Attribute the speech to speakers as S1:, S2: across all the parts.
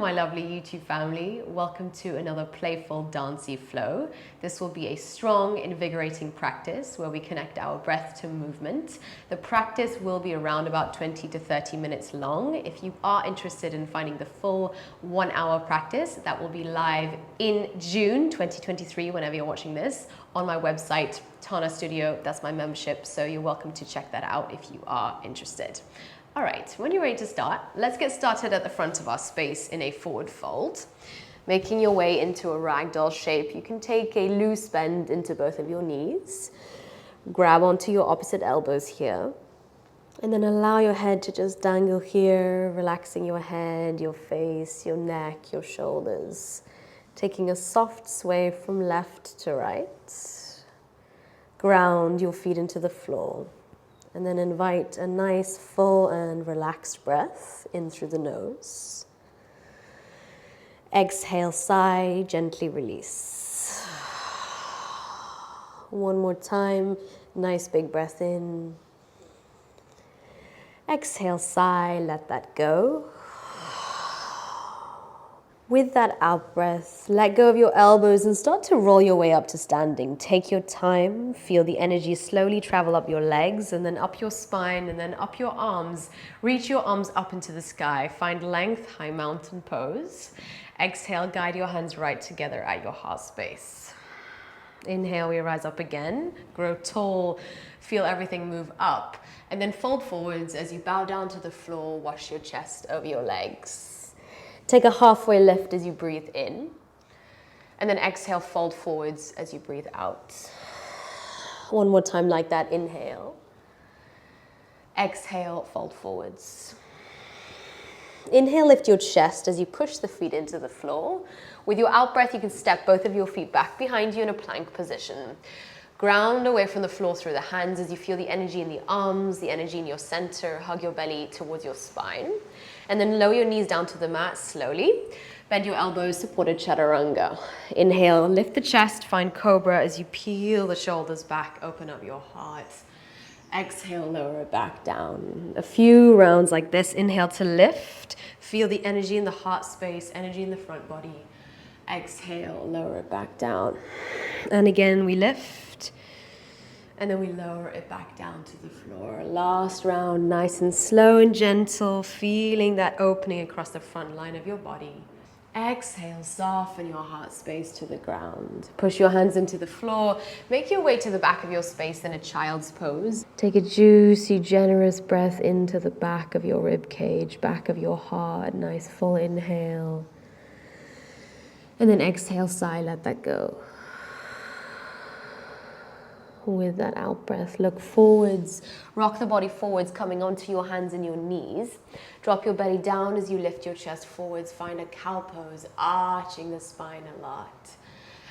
S1: my lovely YouTube family. Welcome to another playful Dancy flow. This will be a strong, invigorating practice where we connect our breath to movement. The practice will be around about 20 to 30 minutes long. If you are interested in finding the full 1 hour practice, that will be live in June 2023, whenever you're watching this, on my website, Tana Studio. That's my membership, so you're welcome to check that out if you are interested. All right, when you're ready to start, let's get started at the front of our space in a forward fold. Making your way into a ragdoll shape, you can take a loose bend into both of your knees. Grab onto your opposite elbows here. And then allow your head to just dangle here, relaxing your head, your face, your neck, your shoulders. Taking a soft sway from left to right. Ground your feet into the floor. And then invite a nice, full and relaxed breath in through the nose. Exhale, sigh, gently release. One more time, nice big breath in. Exhale, sigh, let that go. With that out breath, let go of your elbows and start to roll your way up to standing. Take your time, feel the energy slowly travel up your legs and then up your spine and then up your arms. Reach your arms up into the sky. Find length, high mountain pose. Exhale, guide your hands right together at your heart space. Inhale, we rise up again. Grow tall, feel everything move up. And then fold forwards as you bow down to the floor, wash your chest over your legs. Take a halfway lift as you breathe in, and then exhale, fold forwards as you breathe out. One more time like that, inhale. Exhale, fold forwards. Inhale, lift your chest as you push the feet into the floor. With your out breath, you can step both of your feet back behind you in a plank position. Ground away from the floor through the hands as you feel the energy in the arms, the energy in your center. Hug your belly towards your spine. And then lower your knees down to the mat slowly. Bend your elbows, supported chaturanga. Inhale, lift the chest, find cobra as you peel the shoulders back, open up your heart. Exhale, lower it back down. A few rounds like this. Inhale to lift. Feel the energy in the heart space, energy in the front body. Exhale, lower it back down. And again, we lift. And then we lower it back down to the floor. Last round, nice and slow and gentle, feeling that opening across the front line of your body. Exhale, soften your heart space to the ground. Push your hands into the floor. Make your way to the back of your space in a child's pose. Take a juicy, generous breath into the back of your rib cage, back of your heart. Nice full inhale. And then exhale, sigh, let that go. With that out breath, look forwards, rock the body forwards, coming onto your hands and your knees. Drop your belly down as you lift your chest forwards. Find a cow pose, arching the spine a lot.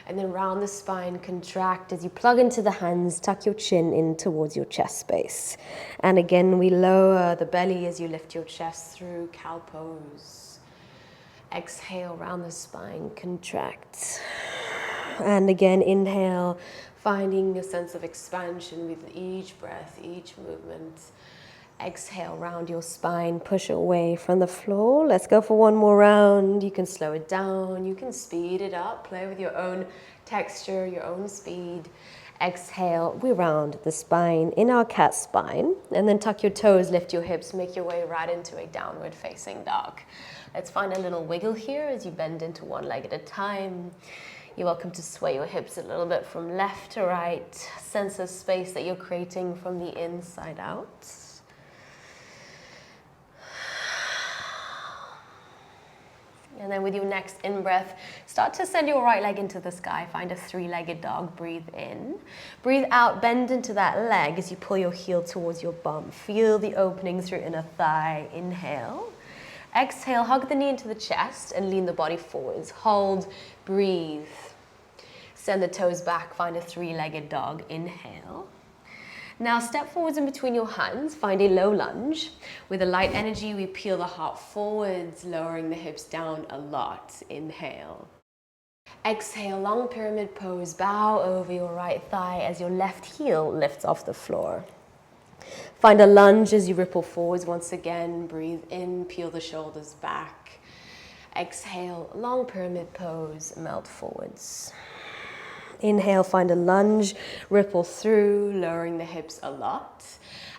S1: And then round the spine, contract as you plug into the hands, tuck your chin in towards your chest space. And again, we lower the belly as you lift your chest through cow pose. Exhale, round the spine, contract. And again, inhale, finding a sense of expansion with each breath, each movement. Exhale, round your spine, push away from the floor. Let's go for one more round. You can slow it down, you can speed it up, play with your own texture, your own speed. Exhale, we round the spine in our cat spine, and then tuck your toes, lift your hips, make your way right into a downward facing dog. Let's find a little wiggle here as you bend into one leg at a time. You're welcome to sway your hips a little bit from left to right. Sense of space that you're creating from the inside out. And then with your next in-breath, start to send your right leg into the sky. Find a three-legged dog. Breathe in. Breathe out. Bend into that leg as you pull your heel towards your bum. Feel the opening through inner thigh. Inhale. Exhale. Hug the knee into the chest and lean the body forwards. Hold. Breathe. Send the toes back. Find a three-legged dog. Inhale. Now step forwards in between your hands, find a low lunge. With a light energy, we peel the heart forwards, lowering the hips down a lot. Inhale. Exhale, long pyramid pose, bow over your right thigh as your left heel lifts off the floor. Find a lunge as you ripple forwards once again. Breathe in, peel the shoulders back. Exhale, long pyramid pose, melt forwards. Inhale, find a lunge, ripple through, lowering the hips a lot.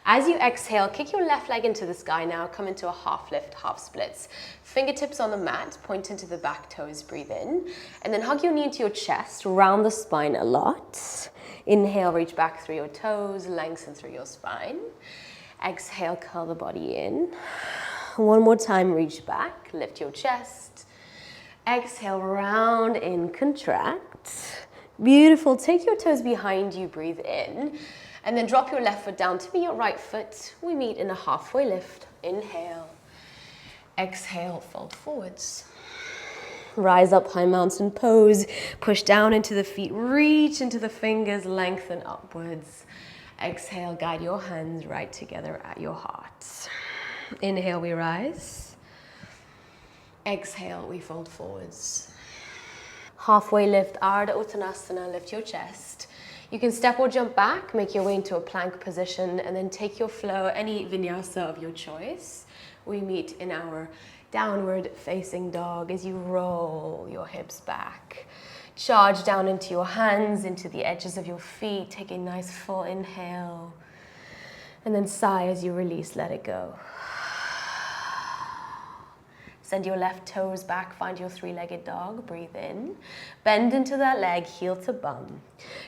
S1: As you exhale, kick your left leg into the sky now, come into a half lift, half splits. Fingertips on the mat, point into the back toes, breathe in. And then hug your knee into your chest, round the spine a lot. Inhale, reach back through your toes, lengthen through your spine. Exhale, curl the body in. One more time, reach back, lift your chest. Exhale, round in, contract. Beautiful, take your toes behind you, breathe in. And then drop your left foot down to meet your right foot. We meet in a halfway lift. Inhale. Exhale, fold forwards. Rise up, high mountain pose. Push down into the feet, reach into the fingers, lengthen upwards. Exhale, guide your hands right together at your heart. Inhale, we rise. Exhale, we fold forwards. Halfway lift, Ardha Uttanasana, lift your chest. You can step or jump back, make your way into a plank position, and then take your flow, any vinyasa of your choice. We meet in our downward facing dog as you roll your hips back. Charge down into your hands, into the edges of your feet. Take a nice full inhale. And then sigh as you release, let it go. Send your left toes back, find your three-legged dog, breathe in. Bend into that leg, heel to bum.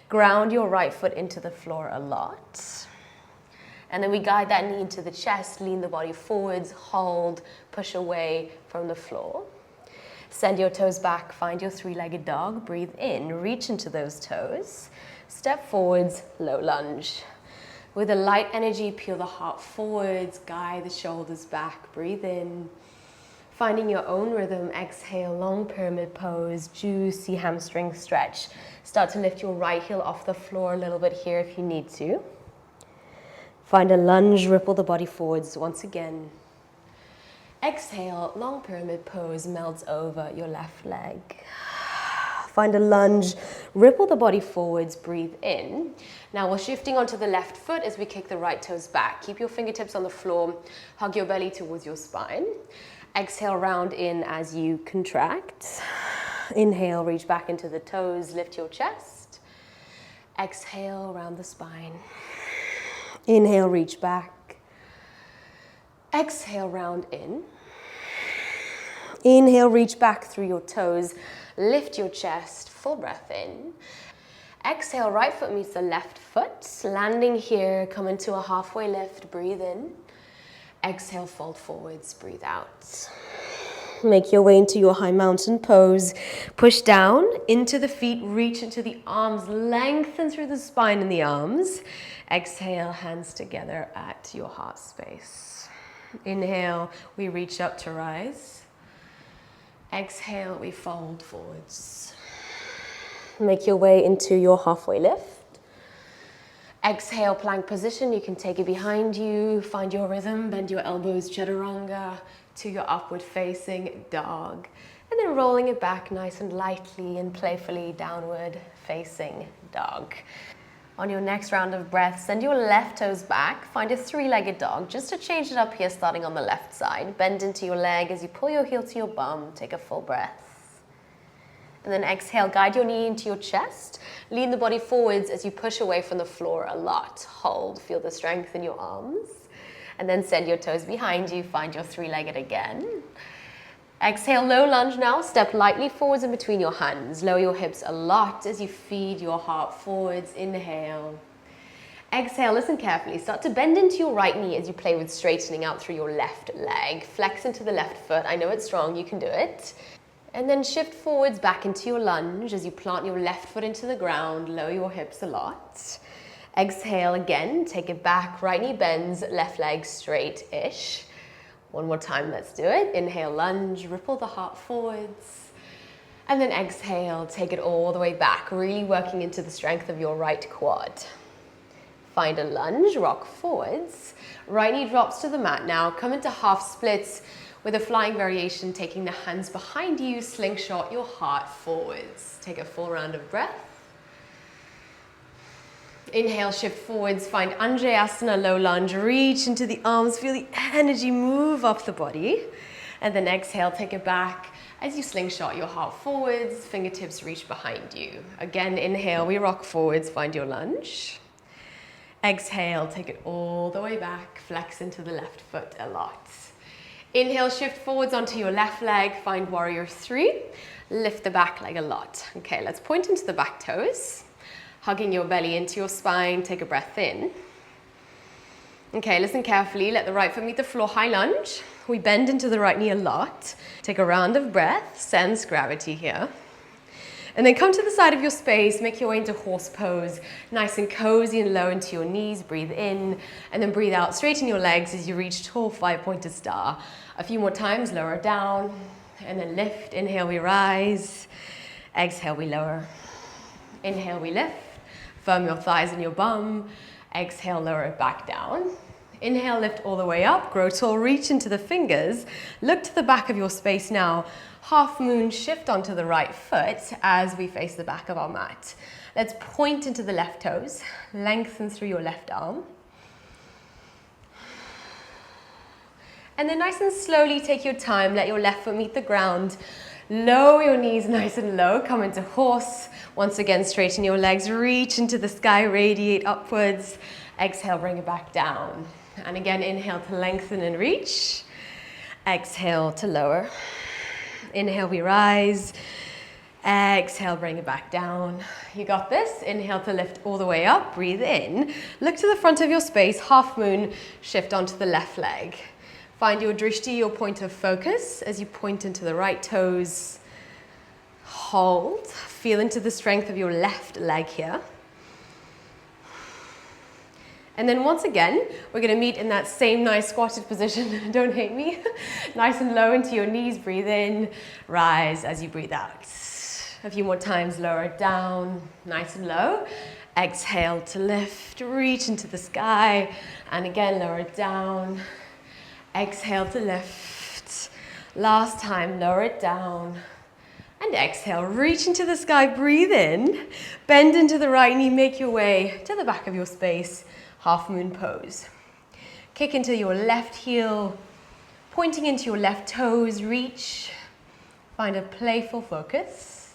S1: Ground your right foot into the floor a lot. And then we guide that knee into the chest, lean the body forwards, hold, push away from the floor. Send your toes back, find your three-legged dog, breathe in, reach into those toes. Step forwards, low lunge. With a light energy, peel the heart forwards, guide the shoulders back, breathe in. Finding your own rhythm, exhale, long pyramid pose, juicy hamstring stretch. Start to lift your right heel off the floor a little bit here if you need to. Find a lunge, ripple the body forwards once again. Exhale, long pyramid pose, melts over your left leg. Find a lunge, ripple the body forwards, breathe in. Now we're shifting onto the left foot as we kick the right toes back. Keep your fingertips on the floor, hug your belly towards your spine. Exhale, round in as you contract. Inhale, reach back into the toes, lift your chest. Exhale, round the spine. Inhale, reach back. Exhale, round in. Inhale, reach back through your toes, lift your chest, full breath in. Exhale, right foot meets the left foot. Landing here, come into a halfway lift, breathe in. Exhale, fold forwards, breathe out. Make your way into your high mountain pose. Push down into the feet, reach into the arms, lengthen through the spine and the arms. Exhale, hands together at your heart space. Inhale, we reach up to rise. Exhale, we fold forwards. Make your way into your halfway lift. Exhale, plank position. You can take it behind you, find your rhythm, bend your elbows, chaturanga, to your upward facing dog. And then rolling it back nice and lightly and playfully, downward facing dog. On your next round of breath, send your left toes back, find a three-legged dog, just to change it up here, starting on the left side. Bend into your leg as you pull your heel to your bum, take a full breath. And then exhale, guide your knee into your chest. Lean the body forwards as you push away from the floor a lot. Hold, feel the strength in your arms. And then send your toes behind you, find your three-legged again. Exhale, low lunge now. Step lightly forwards in between your hands. Lower your hips a lot as you feed your heart forwards. Inhale. Exhale, listen carefully. Start to bend into your right knee as you play with straightening out through your left leg. Flex into the left foot. I know it's strong, you can do it. And then shift forwards back into your lunge as you plant your left foot into the ground, lower your hips a lot. Exhale again, take it back, right knee bends, left leg straight-ish. One more time, let's do it. Inhale, lunge, ripple the heart forwards. And then exhale, take it all the way back, really working into the strength of your right quad. Find a lunge, rock forwards. Right knee drops to the mat now, come into half splits, with a flying variation, taking the hands behind you, slingshot your heart forwards. Take a full round of breath. Inhale, shift forwards, find Anjayasana, low lunge, reach into the arms, feel the energy move up the body. And then exhale, take it back As you slingshot your heart forwards, fingertips reach behind you. Again, inhale, we rock forwards, find your lunge. Exhale, take it all the way back, flex into the left foot a lot. Inhale, shift forwards onto your left leg, find warrior three. Lift the back leg a lot. Okay, let's point into the back toes. Hugging your belly into your spine, take a breath in. Okay, listen carefully, let the right foot meet the floor, high lunge. We bend into the right knee a lot. Take a round of breath, sense gravity here. And then come to the side of your space, make your way into horse pose. Nice and cozy and low into your knees, breathe in, and then breathe out, straighten your legs as you reach tall five-pointed star. A few more times, lower down, and then lift. Inhale, we rise. Exhale, we lower. Inhale, we lift. Firm your thighs and your bum. Exhale, lower it back down. Inhale, lift all the way up, grow tall, reach into the fingers. Look to the back of your space now. Half moon, shift onto the right foot as we face the back of our mat. Let's point into the left toes, lengthen through your left arm. And then nice and slowly take your time, let your left foot meet the ground. Lower your knees nice and low, come into horse. Once again, straighten your legs, reach into the sky, radiate upwards. Exhale, bring it back down. And again, inhale to lengthen and reach. Exhale to lower. Inhale, we rise. Exhale, bring it back down. You got this. Inhale to lift all the way up. Breathe in. Look to the front of your space. Half moon, shift onto the left leg. Find your drishti, your point of focus, as you point into the right toes. Hold. Feel into the strength of your left leg here. And then once again, we're going to meet in that same nice squatted position. Don't hate me. Nice and low into your knees. Breathe in. Rise as you breathe out. A few more times. Lower it down. Nice and low. Exhale to lift. Reach into the sky. And again, lower it down. Exhale to lift. Last time, lower it down. And exhale, reach into the sky, breathe in. Bend into the right knee, make your way to the back of your space. Half moon pose. Kick into your left heel, pointing into your left toes, reach. Find a playful focus.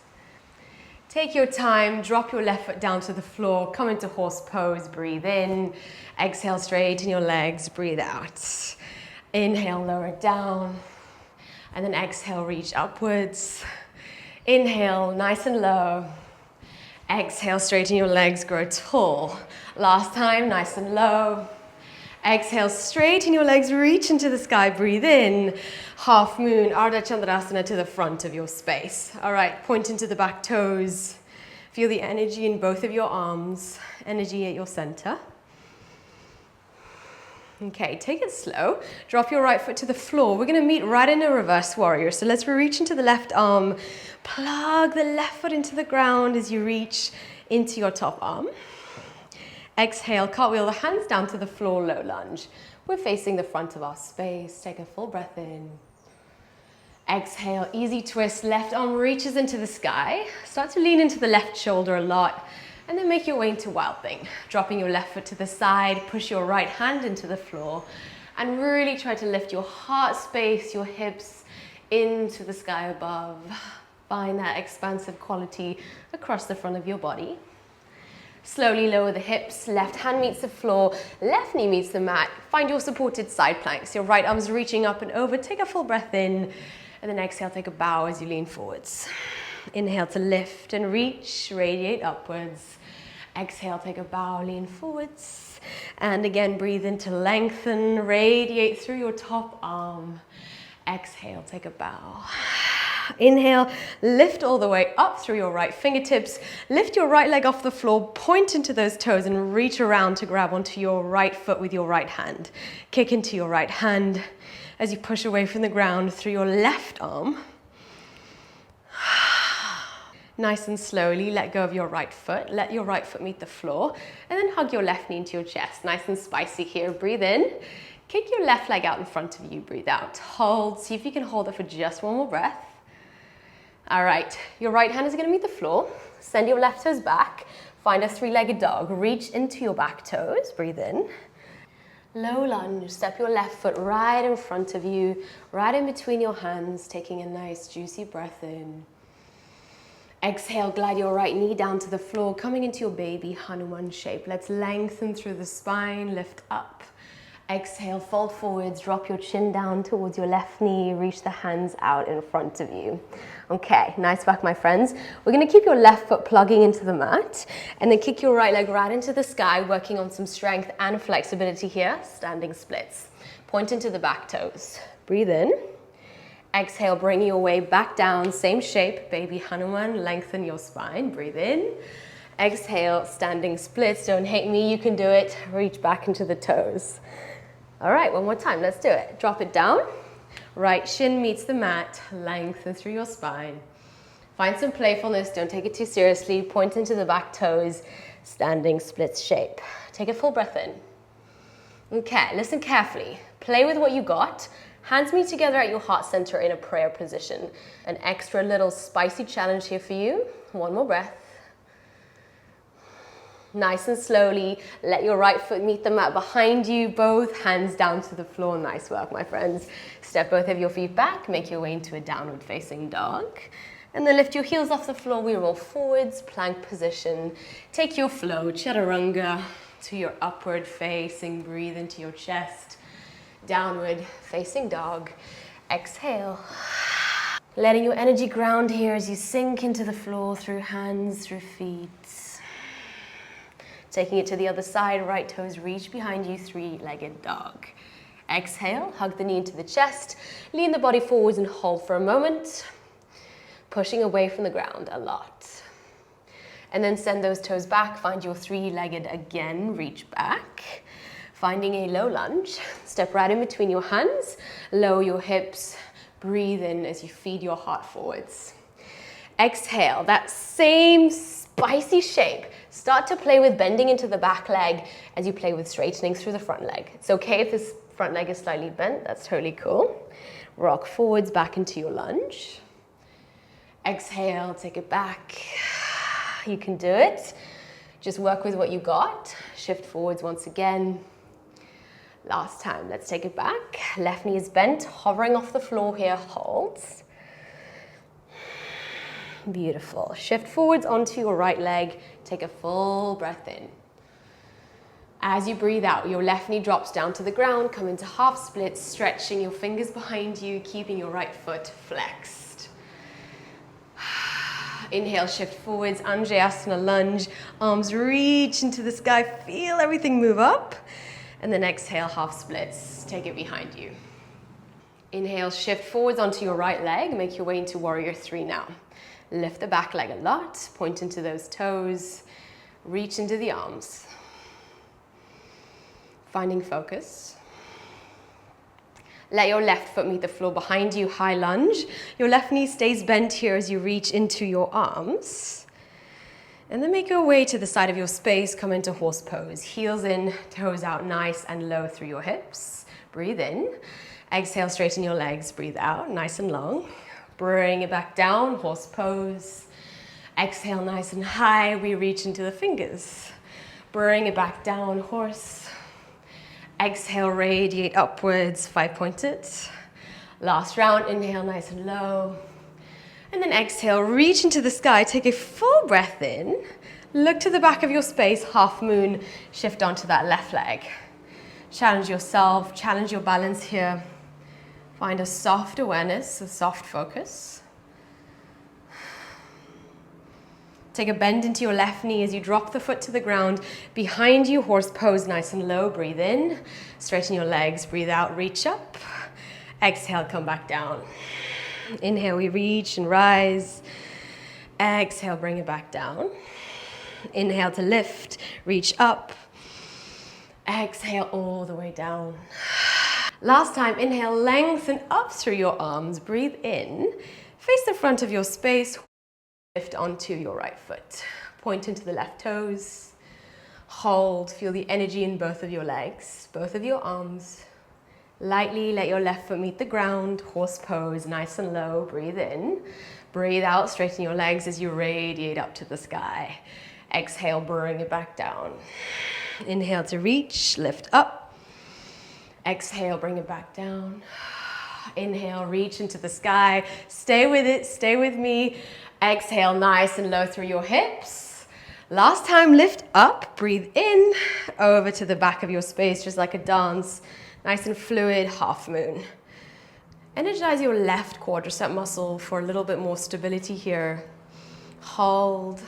S1: Take your time, drop your left foot down to the floor, come into horse pose, breathe in. Exhale, straighten your legs, breathe out. Inhale, lower it down, and then exhale, reach upwards. Inhale, nice and low. Exhale, straighten your legs, grow tall. Last time, nice and low. Exhale, straighten your legs, reach into the sky, breathe in. Half moon, Ardha Chandrasana to the front of your space. All right, point into the back toes. Feel the energy in both of your arms, energy at your center. Okay, take it slow. Drop your right foot to the floor. We're going to meet right in a reverse warrior. So let's reach into the left arm. Plug the left foot into the ground as you reach into your top arm. Exhale, cartwheel the hands down to the floor, low lunge. We're facing the front of our space. Take a full breath in. Exhale, easy twist. Left arm reaches into the sky. Start to lean into the left shoulder a lot. And then make your way into Wild Thing. Dropping your left foot to the side, push your right hand into the floor, and really try to lift your heart space, your hips into the sky above. Find that expansive quality across the front of your body. Slowly lower the hips, left hand meets the floor, left knee meets the mat. Find your supported side planks. Your right arm's reaching up and over. Take a full breath in, and then exhale, take a bow as you lean forwards. Inhale to lift and reach, radiate upwards. Exhale, take a bow, lean forwards. And again, breathe in to lengthen, radiate through your top arm. Exhale, take a bow. Inhale, lift all the way up through your right fingertips. Lift your right leg off the floor, point into those toes and reach around to grab onto your right foot with your right hand. Kick into your right hand as you push away from the ground through your left arm. Nice and slowly let go of your right foot. Let your right foot meet the floor. And then hug your left knee into your chest. Nice and spicy here. Breathe in. Kick your left leg out in front of you. Breathe out. Hold. See if you can hold it for just one more breath. All right. Your right hand is going to meet the floor. Send your left toes back. Find a three-legged dog. Reach into your back toes. Breathe in. Low lunge, step your left foot right in front of you, right in between your hands, taking a nice juicy breath in. Exhale, glide your right knee down to the floor, coming into your baby Hanuman shape. Let's lengthen through the spine, lift up. Exhale, fold forwards, drop your chin down towards your left knee, reach the hands out in front of you. Okay, nice work, my friends. We're gonna keep your left foot plugging into the mat and then kick your right leg right into the sky, working on some strength and flexibility here, standing splits. Point into the back toes. Breathe in. Exhale, bring your way back down, same shape, baby Hanuman, lengthen your spine, breathe in. Exhale, standing splits, don't hate me, you can do it. Reach back into the toes. All right, one more time, let's do it. Drop it down, right shin meets the mat, lengthen through your spine. Find some playfulness, don't take it too seriously. Point into the back toes, standing splits shape. Take a full breath in. Okay, listen carefully. Play with what you got. Hands meet together at your heart center in a prayer position. An extra little spicy challenge here for you. One more breath. Nice and slowly, let your right foot meet the mat behind you, both hands down to the floor. Nice work, my friends. Step both of your feet back, make your way into a downward facing dog. And then lift your heels off the floor, we roll forwards, plank position. Take your flow, chaturanga, to your upward facing, breathe into your chest. Downward facing dog. Exhale. Letting your energy ground here as you sink into the floor through hands, through feet. Taking it to the other side, right toes reach behind you, three-legged dog. Exhale, hug the knee into the chest, lean the body forwards and hold for a moment, pushing away from the ground a lot. And then send those toes back, find your three-legged again, reach back. Finding a low lunge, step right in between your hands, lower your hips, breathe in as you feed your heart forwards. Exhale, that same spicy shape. Start to play with bending into the back leg as you play with straightening through the front leg. It's okay if this front leg is slightly bent, that's totally cool. Rock forwards back into your lunge. Exhale, take it back. You can do it. Just work with what you got. Shift forwards once again. Last time, let's take it back. Left knee is bent, hovering off the floor here, holds. Beautiful. Shift forwards onto your right leg. Take a full breath in. As you breathe out, your left knee drops down to the ground. Come into half splits, stretching your fingers behind you, keeping your right foot flexed. Inhale, shift forwards, Anjayasana lunge. Arms reach into the sky. Feel everything move up. And then exhale, half splits. Take it behind you. Inhale, shift forwards onto your right leg. Make your way into warrior three now. Lift the back leg a lot, point into those toes, reach into the arms. Finding focus. Let your left foot meet the floor behind you, high lunge. Your left knee stays bent here as you reach into your arms. And then make your way to the side of your space, come into horse pose. Heels in, toes out, nice and low through your hips. Breathe in. Exhale, straighten your legs, breathe out, nice and long. Bring it back down, horse pose. Exhale, nice and high, we reach into the fingers. Bring it back down, horse. Exhale, radiate upwards, five-pointed. Last round, inhale, nice and low. And then exhale, reach into the sky, take a full breath in. Look to the back of your space, half moon, shift onto that left leg. Challenge yourself, challenge your balance here. Find a soft awareness, a soft focus. Take a bend into your left knee as you drop the foot to the ground. Behind you, horse pose, nice and low. Breathe in, straighten your legs, breathe out, reach up. Exhale, come back down. Inhale, we reach and rise. Exhale, bring it back down. Inhale to lift, reach up. Exhale all the way down. Last time, inhale, lengthen up through your arms. Breathe in, face the front of your space. Lift onto your right foot. Point into the left toes. Hold, feel the energy in both of your legs, both of your arms. Lightly let your left foot meet the ground. Horse pose, nice and low. Breathe in. Breathe out, straighten your legs as you radiate up to the sky. Exhale, bring it back down. Inhale to reach, lift up. Exhale, bring it back down. Inhale, reach into the sky. Stay with it, stay with me. Exhale, nice and low through your hips. Last time, lift up, breathe in, over to the back of your space, just like a dance. Nice and fluid, half moon. Energize your left quadricep muscle for a little bit more stability here. Hold.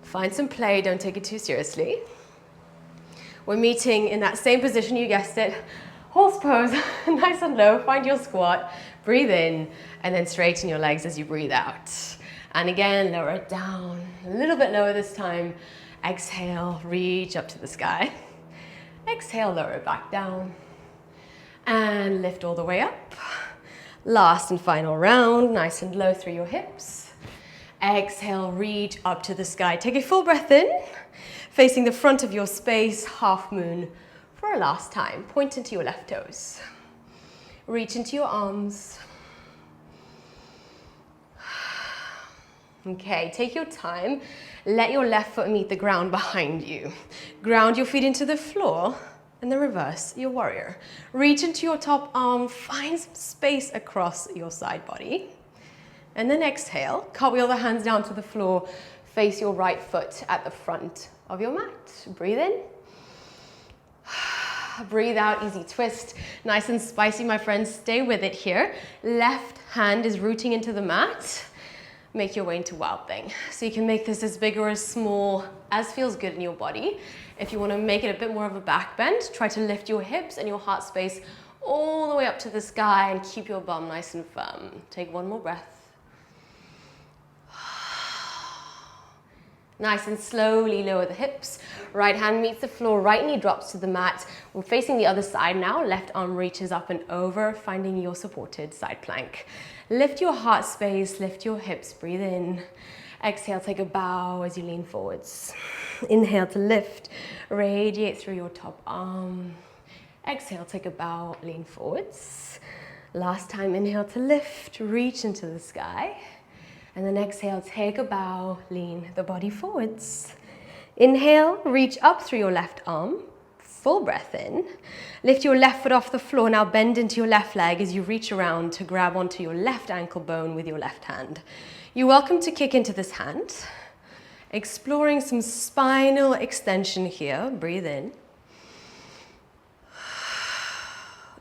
S1: Find some play, don't take it too seriously. We're meeting in that same position, you guessed it. Horse pose, nice and low, find your squat. Breathe in, and then straighten your legs as you breathe out. And again, lower it down, a little bit lower this time. Exhale, reach up to the sky. Exhale, lower it back down. And lift all the way up. Last and final round, nice and low through your hips. Exhale, reach up to the sky. Take a full breath in, facing the front of your space, half moon for a last time. Point into your left toes. Reach into your arms. Okay, take your time. Let your left foot meet the ground behind you. Ground your feet into the floor. And then reverse your warrior. Reach into your top arm, find some space across your side body. And then exhale, cartwheel the hands down to the floor, face your right foot at the front of your mat. Breathe in. Breathe out, easy twist. Nice and spicy, my friends, stay with it here. Left hand is rooting into the mat. Make your way into Wild Thing. So you can make this as big or as small as feels good in your body. If you want to make it a bit more of a back bend, try to lift your hips and your heart space all the way up to the sky and keep your bum nice and firm. Take one more breath. Nice and slowly lower the hips. Right hand meets the floor, right knee drops to the mat. We're facing the other side now. Left arm reaches up and over, finding your supported side plank. Lift your heart space, lift your hips, breathe in. Exhale, take a bow as you lean forwards. Inhale to lift, radiate through your top arm. Exhale, take a bow, lean forwards. Last time, inhale to lift, reach into the sky. And then exhale, take a bow, lean the body forwards. Inhale, reach up through your left arm. Full breath in. Lift your left foot off the floor. Now bend into your left leg as you reach around to grab onto your left ankle bone with your left hand. You're welcome to kick into this hand. Exploring some spinal extension here. Breathe in.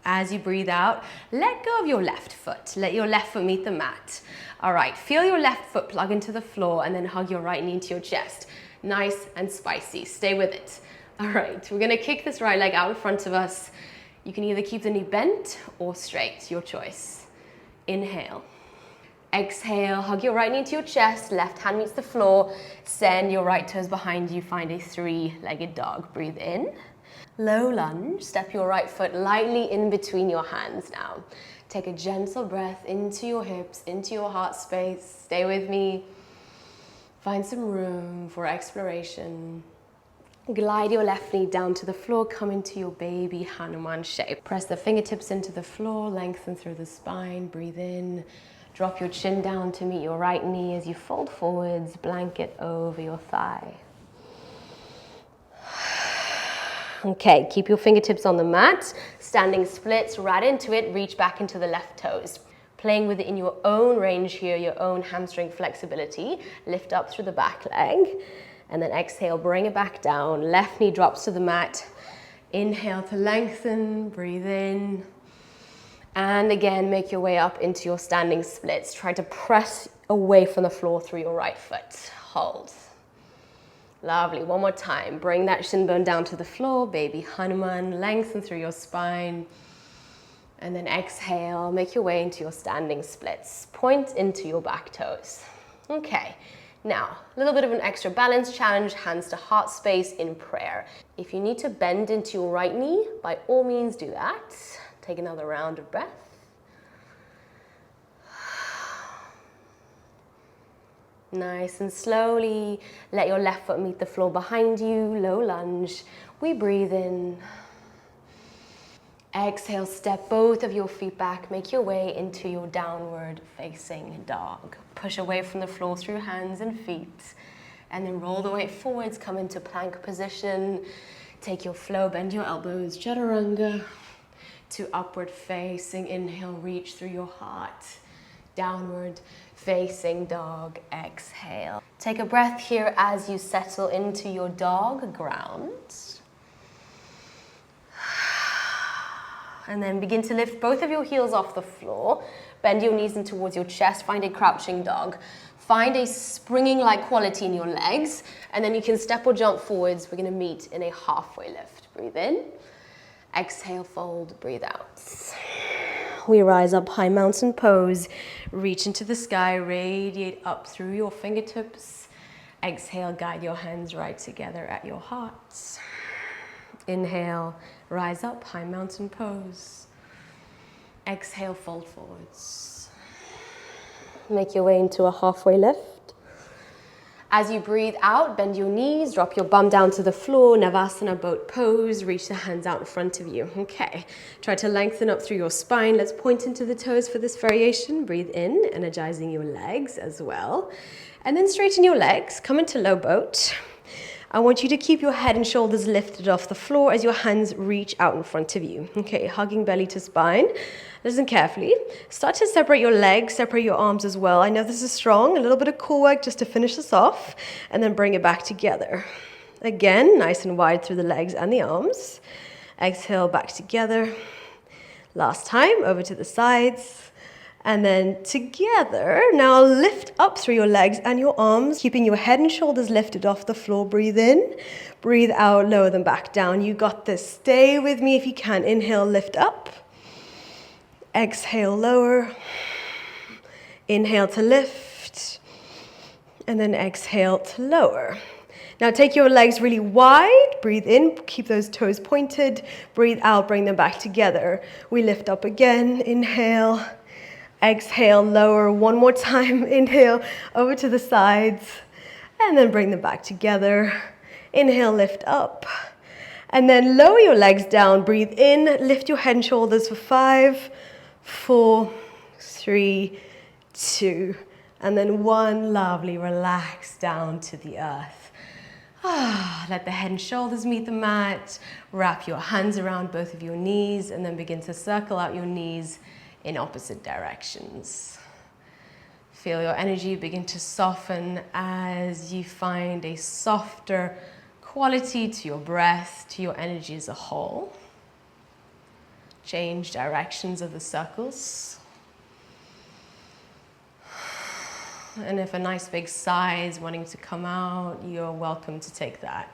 S1: As you breathe out, let go of your left foot. Let your left foot meet the mat. All right, feel your left foot plug into the floor and then hug your right knee into your chest. Nice and spicy, stay with it. All right, we're gonna kick this right leg out in front of us. You can either keep the knee bent or straight, your choice. Inhale. Exhale, hug your right knee to your chest, left hand meets the floor. Send your right toes behind you, find a three-legged dog. Breathe in. Low lunge, step your right foot lightly in between your hands now. Take a gentle breath into your hips, into your heart space. Stay with me. Find some room for exploration. Glide your left knee down to the floor, come into your baby Hanuman shape. Press the fingertips into the floor, lengthen through the spine, breathe in. Drop your chin down to meet your right knee as you fold forwards, blanket over your thigh. Okay, keep your fingertips on the mat. Standing splits, right into it, reach back into the left toes. Playing with it in your own range here, your own hamstring flexibility. Lift up through the back leg. And then exhale, bring it back down. Left knee drops to the mat. Inhale to lengthen, breathe in. And again, make your way up into your standing splits. Try to press away from the floor through your right foot. Hold. Lovely, one more time. Bring that shin bone down to the floor, baby Hanuman, lengthen through your spine. And then exhale, make your way into your standing splits. Point into your back toes. Okay, now, a little bit of an extra balance challenge, hands to heart space in prayer. If you need to bend into your right knee, by all means do that. Take another round of breath. Nice and slowly, let your left foot meet the floor behind you, low lunge. We breathe in. Exhale, step both of your feet back, make your way into your downward facing dog. Push away from the floor through hands and feet, and then roll the weight forwards, come into plank position. Take your flow, bend your elbows, chaturanga. to upward facing. Inhale, reach through your heart. Downward facing dog. Exhale. Take a breath here as you settle into your dog ground. And then begin to lift both of your heels off the floor. Bend your knees in towards your chest. Find a crouching dog. Find a springing-like quality in your legs. And then you can step or jump forwards. We're going to meet in a halfway lift. Breathe in. Exhale, fold, breathe out. We rise up, high mountain pose. Reach into the sky, radiate up through your fingertips. Exhale, guide your hands right together at your heart. Inhale, rise up, high mountain pose. Exhale, fold forwards. Make your way into a halfway lift. As you breathe out, bend your knees, drop your bum down to the floor, Navasana boat pose, reach the hands out in front of you. Okay, try to lengthen up through your spine. Let's point into the toes for this variation. Breathe in, energizing your legs as well. And then straighten your legs, come into low boat. I want you to keep your head and shoulders lifted off the floor as your hands reach out in front of you. Okay, hugging belly to spine. Listen carefully. Start to separate your legs, separate your arms as well. I know this is strong. A little bit of core work just to finish this off, and then bring it back together. Again, nice and wide through the legs and the arms. Exhale, back together. Last time, over to the sides. And then together, now lift up through your legs and your arms, keeping your head and shoulders lifted off the floor. Breathe in, breathe out, lower them back down. You got this. Stay with me if you can. Inhale, lift up. Exhale, lower. Inhale to lift. And then exhale to lower. Now take your legs really wide. Breathe in, keep those toes pointed. Breathe out, bring them back together. We lift up again. Inhale. Exhale, lower. One more time. Inhale, over to the sides. And then bring them back together. Inhale, lift up. And then lower your legs down. Breathe in, lift your head and shoulders for 5, 4, 3, 2. And then 1. Lovely. Relax down to the earth. Let the head and shoulders meet the mat. Wrap your hands around both of your knees and then begin to circle out your knees in opposite directions. Feel your energy begin to soften as you find a softer quality to your breath, to your energy as a whole. Change directions of the circles. And if a nice big sigh is wanting to come out, you're welcome to take that.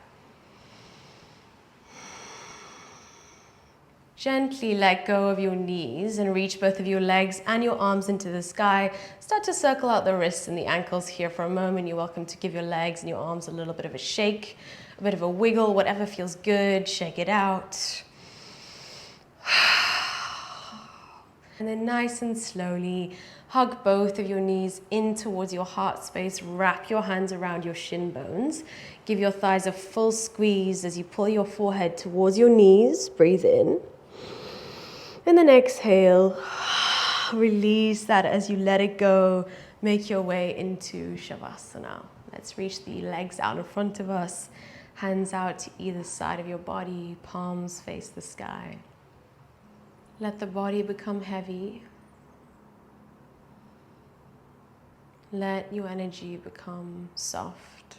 S1: Gently let go of your knees and reach both of your legs and your arms into the sky. Start to circle out the wrists and the ankles here for a moment. You're welcome to give your legs and your arms a little bit of a shake, a bit of a wiggle, whatever feels good, shake it out. And then nice and slowly, hug both of your knees in towards your heart space. Wrap your hands around your shin bones. Give your thighs a full squeeze as you pull your forehead towards your knees. Breathe in. And then exhale. Release that as you let it go. Make your way into Shavasana. Let's reach the legs out in front of us. Hands out to either side of your body. Palms face the sky. Let the body become heavy. Let your energy become soft.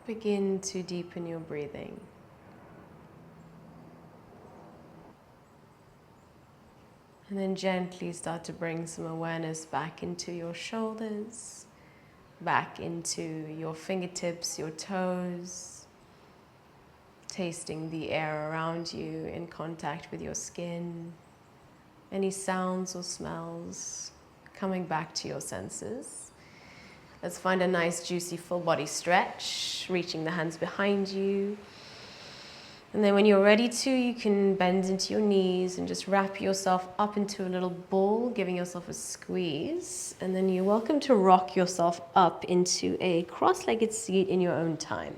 S1: Begin to deepen your breathing. And then gently start to bring some awareness back into your shoulders, back into your fingertips, your toes, tasting the air around you in contact with your skin, any sounds or smells, coming back to your senses. Let's find a nice juicy full body stretch, reaching the hands behind you. And then when you're ready to, you can bend into your knees and just wrap yourself up into a little ball, giving yourself a squeeze. And then you're welcome to rock yourself up into a cross-legged seat in your own time.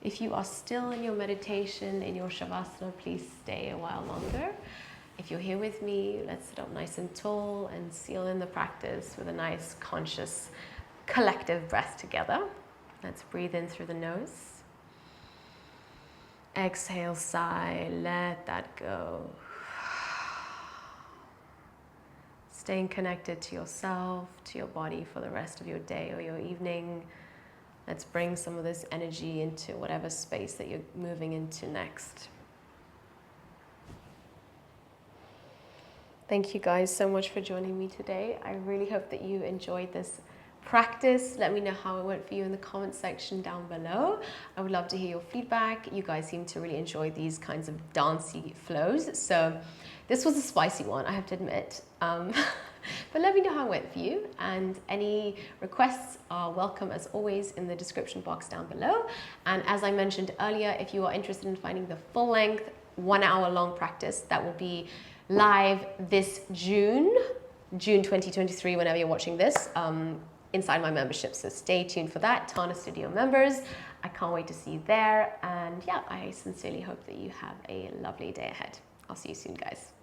S1: If you are still in your meditation, in your Shavasana, please stay a while longer. If you're here with me, let's sit up nice and tall and seal in the practice with a nice, conscious, collective breath together. Let's breathe in through the nose. Exhale, sigh, let that go. Staying connected to yourself, to your body for the rest of your day or your evening. Let's bring some of this energy into whatever space that you're moving into next. Thank you guys so much for joining me today. I really hope that you enjoyed this practice. Let me know how it went for you in the comment section down below. I would love to hear your feedback. You guys seem to really enjoy these kinds of dancey flows. So this was a spicy one, I have to admit. But let me know how it went for you, and any requests are welcome as always in the description box down below. And as I mentioned earlier, if you are interested in finding the full length 1 hour long practice that will be live this June 2023, whenever you're watching this, inside my membership. So stay tuned for that, Tana Studio members. I can't wait to see you there. And yeah, I sincerely hope that you have a lovely day ahead. I'll see you soon, guys.